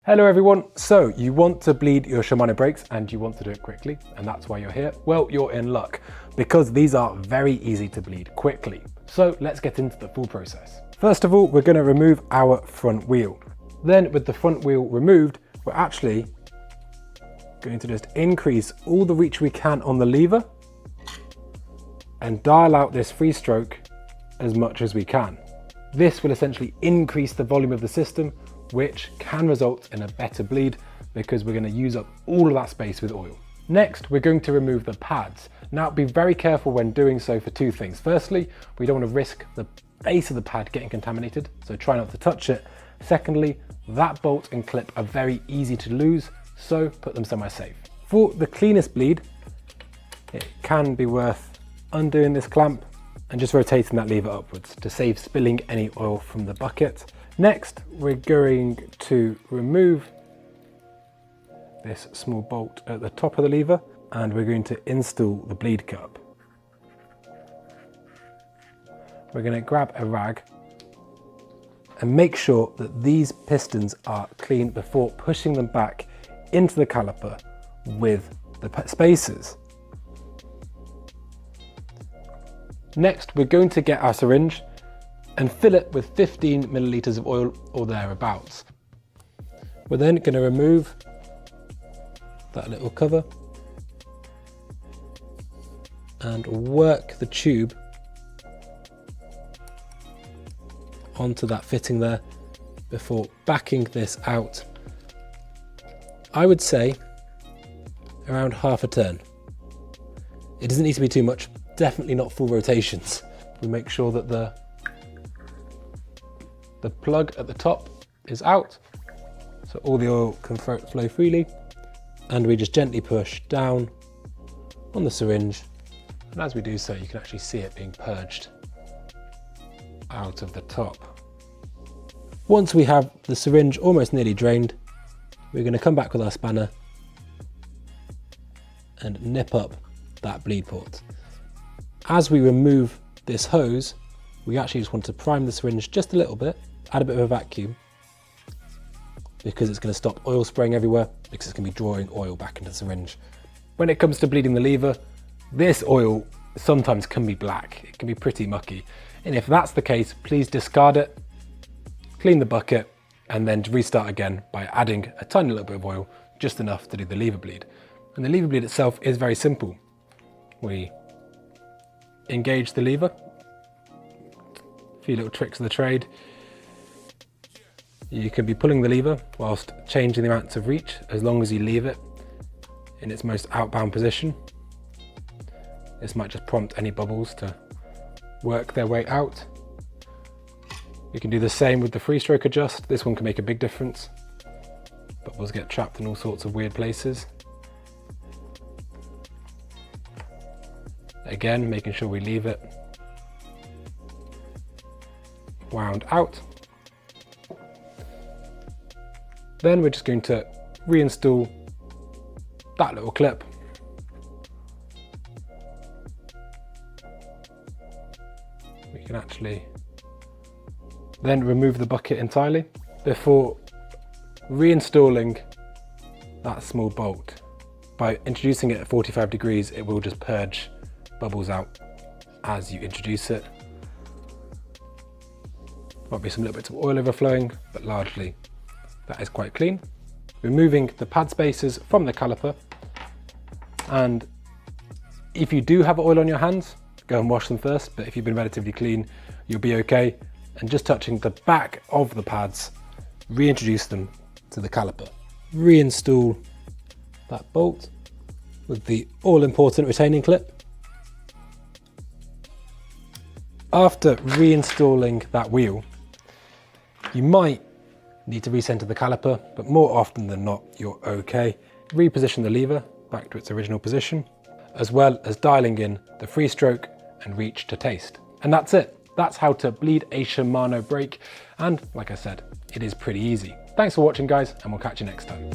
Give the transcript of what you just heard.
Hello everyone, so you want to bleed your Shimano brakes and you want to do it quickly, and that's why you're here. Well, you're in luck because these are very easy to bleed quickly. So let's get into the full process. First of all, we're going to remove our front wheel. Then with the front wheel removed, we're actually going to just increase all the reach we can on the lever and dial out this free stroke as much as we can. This will essentially increase the volume of the system, which can result in a better bleed because we're going to use up all of that space with oil. Next, we're going to remove the pads. Now, be very careful when doing so for two things. Firstly, we don't want to risk the base of the pad getting contaminated, so try not to touch it. Secondly, that bolt and clip are very easy to lose, so put them somewhere safe. For the cleanest bleed, it can be worth undoing this clamp and just rotating that lever upwards to save spilling any oil from the bucket. Next, we're going to remove this small bolt at the top of the lever and we're going to install the bleed cup. We're going to grab a rag and make sure that these pistons are clean before pushing them back into the caliper with the spacers. Next, we're going to get our syringe and fill it with 15 milliliters of oil or thereabouts. We're then going to remove that little cover and work the tube onto that fitting there before backing this out. I would say around half a turn. It doesn't need to be too much, definitely not full rotations. We make sure that the plug at the top is out, so all the oil can flow freely, and we just gently push down on the syringe, and as we do so you can actually see it being purged out of the top. Once we have the syringe almost nearly drained, we're going to come back with our spanner and nip up that bleed port. As we remove this hose, we actually just want to prime the syringe just a little bit, add a bit of a vacuum, because it's going to stop oil spraying everywhere, because it's going to be drawing oil back into the syringe. When it comes to bleeding the lever, this oil sometimes can be black, it can be pretty mucky, and if that's the case, please discard it, clean the bucket, and then restart again by adding a tiny little bit of oil, just enough to do the lever bleed. And the lever bleed itself is very simple. We engage the lever, a few little tricks of the trade. You can be pulling the lever whilst changing the amounts of reach as long as you leave it in its most outbound position. This might just prompt any bubbles to work their way out. You can do the same with the free stroke adjust. This one can make a big difference. Bubbles get trapped in all sorts of weird places. Again, making sure we leave it wound out. Then we're just going to reinstall that little clip. We can actually then remove the bucket entirely before reinstalling that small bolt. By introducing it at 45 degrees, it will just purge bubbles out as you introduce it. Might be some little bits of oil overflowing, but largely that is quite clean. Removing the pad spacers from the caliper, and if you do have oil on your hands, go and wash them first, but if you've been relatively clean, you'll be okay. And just touching the back of the pads, reintroduce them to the caliper. Reinstall that bolt with the all-important retaining clip. After reinstalling that wheel, you might need to recenter the caliper, but more often than not, you're okay. Reposition the lever back to its original position, as well as dialing in the free stroke and reach to taste. And that's it. That's how to bleed a Shimano brake. And like I said, it is pretty easy. Thanks for watching, guys, and we'll catch you next time.